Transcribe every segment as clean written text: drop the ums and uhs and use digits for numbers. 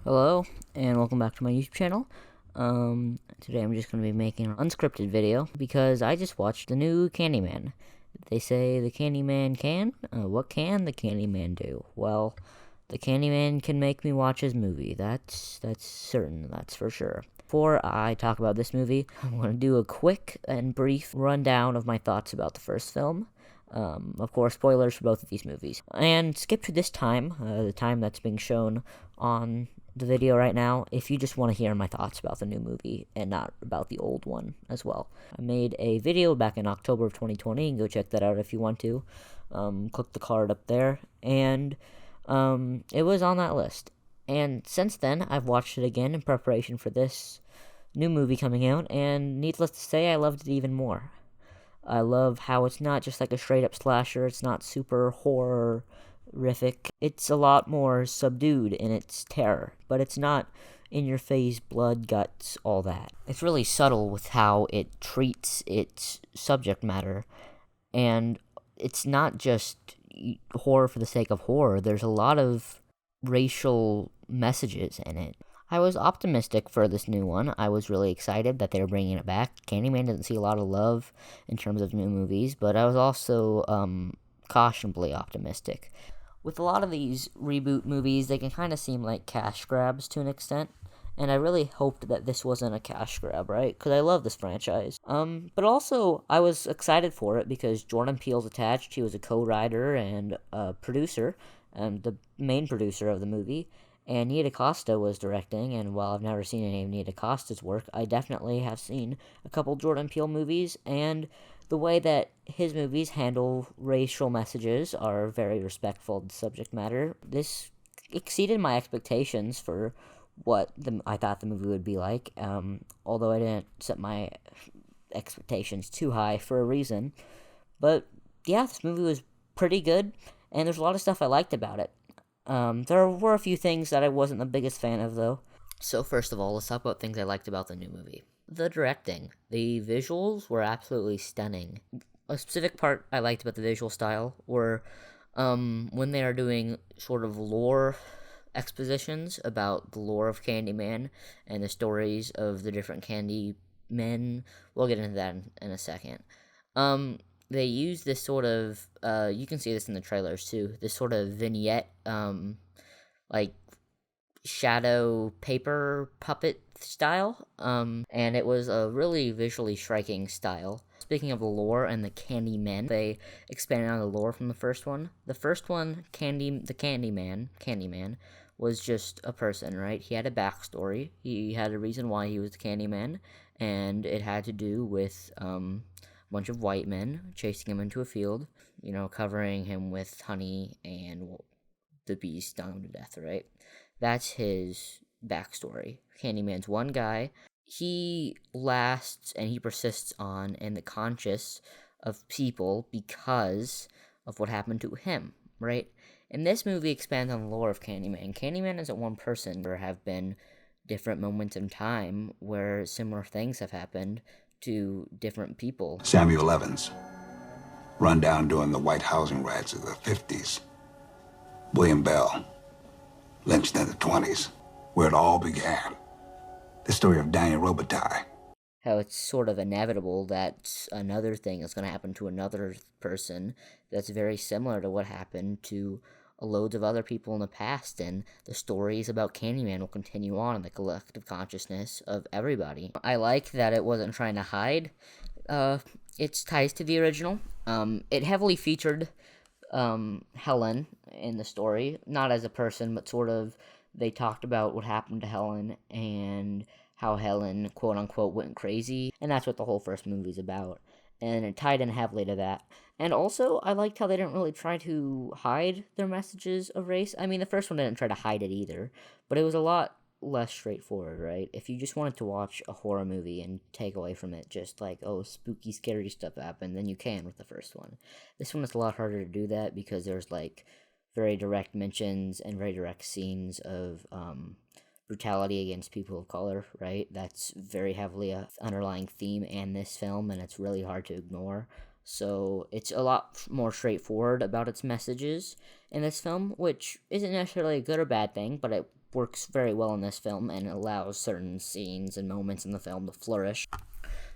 Hello, and welcome back to my YouTube channel. Today I'm just going to be making an unscripted video because I just watched the new Candyman. They say the Candyman can? What can the Candyman do? Well, the Candyman can make me watch his movie. That's certain, that's for sure. Before I talk about this movie, I'm going to do a quick and brief rundown of my thoughts about the first film. Of course, spoilers for both of these movies. And skip to this time, the time that's being shown on the video right now, if you just want to hear my thoughts about the new movie and not about the old one as well. I made a video back in October of 2020, and go check that out if you want to. Click the card up there, and it was on that list. And since then, I've watched it again in preparation for this new movie coming out, and needless to say, I loved it even more. I love how it's not just like a straight-up slasher, it's not super horrific. It's a lot more subdued in its terror, but it's not in-your-face, blood, guts, all that. It's really subtle with how it treats its subject matter, and it's not just horror for the sake of horror. There's a lot of racial messages in it. I was optimistic for this new one. I was really excited that they were bringing it back. Candyman didn't see a lot of love in terms of new movies, but I was also cautionably optimistic. With a lot of these reboot movies, they can kind of seem like cash grabs to an extent, and I really hoped that this wasn't a cash grab, right? Because I love this franchise. But also, I was excited for it because Jordan Peele's attached. He was a co-writer and a producer, and the main producer of the movie. And Nia Dacosta was directing, and while I've never seen any of Nia Dacosta's work, I definitely have seen a couple Jordan Peele movies, and the way that his movies handle racial messages are very respectful of the subject matter. This exceeded my expectations for what I thought the movie would be like, although I didn't set my expectations too high for a reason. But yeah, this movie was pretty good, and there's a lot of stuff I liked about it. There were a few things that I wasn't the biggest fan of, though. So first of all, let's talk about things I liked about the new movie. The directing. The visuals were absolutely stunning. A specific part I liked about the visual style were when they are doing sort of lore expositions about the lore of Candyman and the stories of the different Candymen. We'll get into that in a second. They use this sort of, you can see this in the trailers too, this sort of vignette, like, shadow paper puppet style, and it was a really visually striking style. Speaking of the lore and the Candymen, they expanded on the lore from the first one. The first one, Candyman, was just a person, right? He had a backstory. He had a reason why he was the Candyman, and it had to do with, bunch of white men chasing him into a field, covering him with honey, and the bees stung him to death, right? That's his backstory. Candyman's one guy. He lasts and he persists on in the conscious of people because of what happened to him, right? And this movie expands on the lore of Candyman. Candyman isn't one person. There have been different moments in time where similar things have happened to different people. Samuel Evans, run down during the white housing riots of the 50s. William Bell, lynched in the 20s, where it all began. The story of Daniel Robitaille. How it's sort of inevitable that another thing is going to happen to another person that's very similar to what happened to loads of other people in the past, and the stories about Candyman will continue on in the collective consciousness of everybody. I like that it wasn't trying to hide its ties to the original. It heavily featured Helen in the story, not as a person, but sort of they talked about what happened to Helen and how Helen, quote-unquote, went crazy, and that's what the whole first movie's about. And it tied in heavily to that. And also, I liked how they didn't really try to hide their messages of race. I mean, the first one didn't try to hide it either, but it was a lot less straightforward, right? If you just wanted to watch a horror movie and take away from it just like, oh, spooky, scary stuff happened, then you can with the first one. This one is a lot harder to do that because there's, like, very direct mentions and very direct scenes of, brutality against people of color, right? That's very heavily a underlying theme in this film, and it's really hard to ignore. So it's a lot more straightforward about its messages in this film, which isn't necessarily a good or bad thing, but it works very well in this film and allows certain scenes and moments in the film to flourish.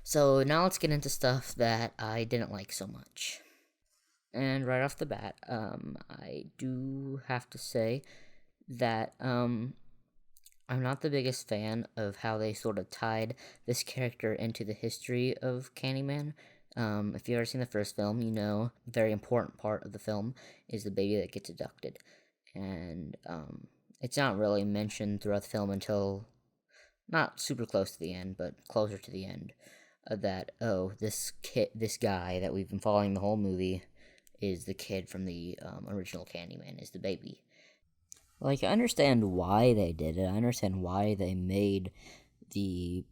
So now let's get into stuff that I didn't like so much. And right off the bat, I do have to say that I'm not the biggest fan of how they sort of tied this character into the history of Candyman. If you've ever seen the first film, you know a very important part of the film is the baby that gets abducted. And it's not really mentioned throughout the film until not super close to the end, but closer to the end, that, oh, this guy that we've been following the whole movie is the kid from the original Candyman, is the baby. Like, I understand why they did it. I understand why they made the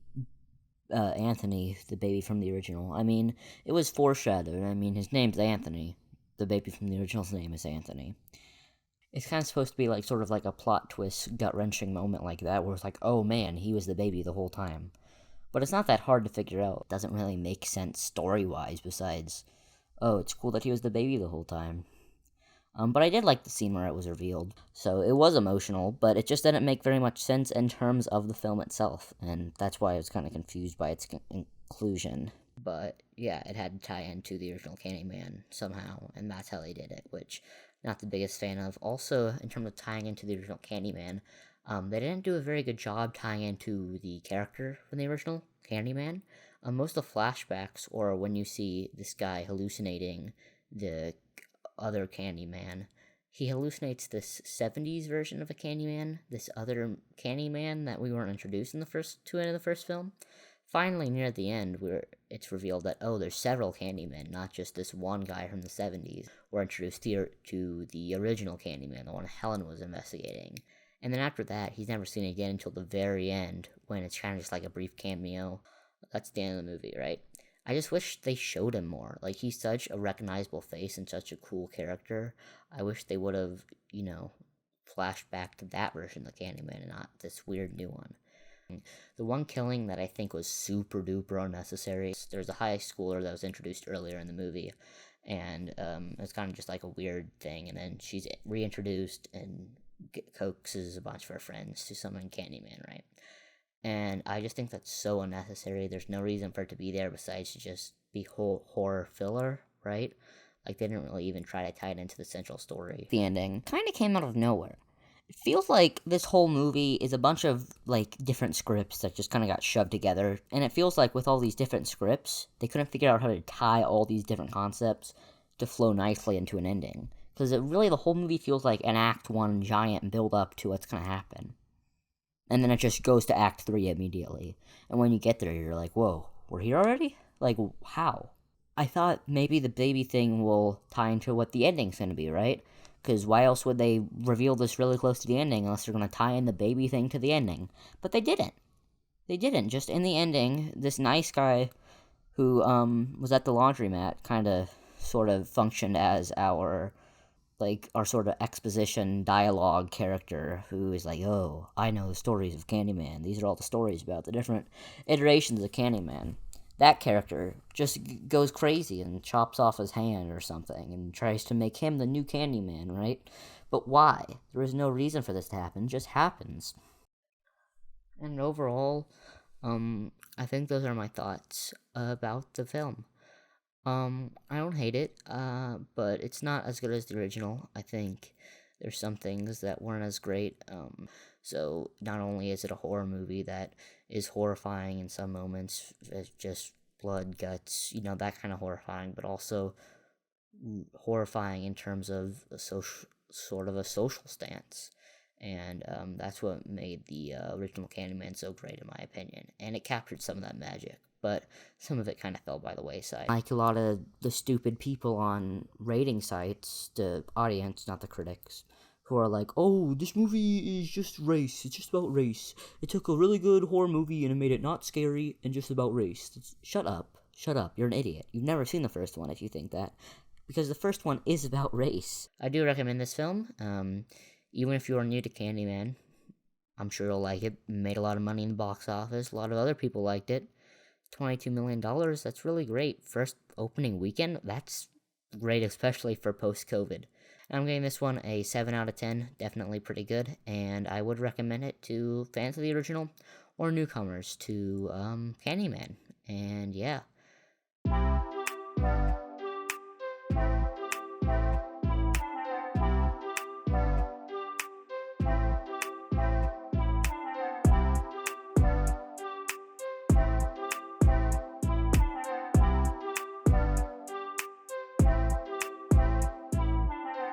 Anthony the baby from the original. I mean, it was foreshadowed. I mean, his name's Anthony. The baby from the original's name is Anthony. It's kind of supposed to be like sort of like a plot twist, gut-wrenching moment like that, where it's like, oh man, he was the baby the whole time. But it's not that hard to figure out. It doesn't really make sense story-wise besides, oh, it's cool that he was the baby the whole time. But I did like the scene where it was revealed. So it was emotional, but it just didn't make very much sense in terms of the film itself. And that's why I was kind of confused by its inclusion. But yeah, it had to tie into the original Candyman somehow, and that's how they did it, which I'm not the biggest fan of. Also, in terms of tying into the original Candyman, they didn't do a very good job tying into the character from the original Candyman. Most of the flashbacks, or when you see this guy hallucinating the other Candyman, he hallucinates this 70s version of a Candyman, this other Candyman that we weren't introduced in the first film. Finally, near the end, where it's revealed that, oh, there's several Candymen, not just this one guy from the 70s. We're introduced here to the original Candyman, the one Helen was investigating. And then after that, he's never seen again until the very end, when it's kind of just like a brief cameo. That's the end of the movie, right? I just wish they showed him more. Like, he's such a recognizable face and such a cool character. I wish they would have, flashed back to that version of Candyman and not this weird new one. The one killing that I think was super duper unnecessary, there's a high schooler that was introduced earlier in the movie, and it's kind of just like a weird thing, and then she's reintroduced and coaxes a bunch of her friends to summon Candyman, right? And I just think that's so unnecessary. There's no reason for it to be there besides to just be whole horror filler, right? Like, they didn't really even try to tie it into the central story. The ending kind of came out of nowhere. It feels like this whole movie is a bunch of, like, different scripts that just kind of got shoved together. And it feels like with all these different scripts, they couldn't figure out how to tie all these different concepts to flow nicely into an ending. Because the whole movie feels like an Act 1 giant build-up to what's going to happen. And then it just goes to Act 3 immediately. And when you get there, you're like, whoa, we're here already? Like, how? I thought maybe the baby thing will tie into what the ending's going to be, right? Because why else would they reveal this really close to the ending unless they're going to tie in the baby thing to the ending? But they didn't. They didn't. Just in the ending, this nice guy who was at the laundromat kind of sort of functioned as our sort of exposition dialogue character who is like, oh, I know the stories of Candyman. These are all the stories about the different iterations of Candyman. That character just goes crazy and chops off his hand or something and tries to make him the new Candyman, right? But why? There is no reason for this to happen. It just happens. And overall, I think those are my thoughts about the film. I don't hate it, but it's not as good as the original. I think there's some things that weren't as great. So not only is it a horror movie that is horrifying in some moments, it's just blood, guts, that kind of horrifying, but also horrifying in terms of a social stance. And that's what made the original Candyman so great, in my opinion. And it captured some of that magic, but some of it kind of fell by the wayside. Like a lot of the stupid people on rating sites, the audience, not the critics, who are like, oh, this movie is just race. It's just about race. It took a really good horror movie and it made it not scary and just about race. Shut up. Shut up. You're an idiot. You've never seen the first one if you think that. Because the first one is about race. I do recommend this film. Even if you are new to Candyman, I'm sure you'll like it. It made a lot of money in the box office. A lot of other people liked it. $22 million, that's really great. First opening weekend, that's great, especially for post-COVID. I'm giving this one a 7 out of 10, definitely pretty good, and I would recommend it to fans of the original or newcomers to Candyman. And yeah,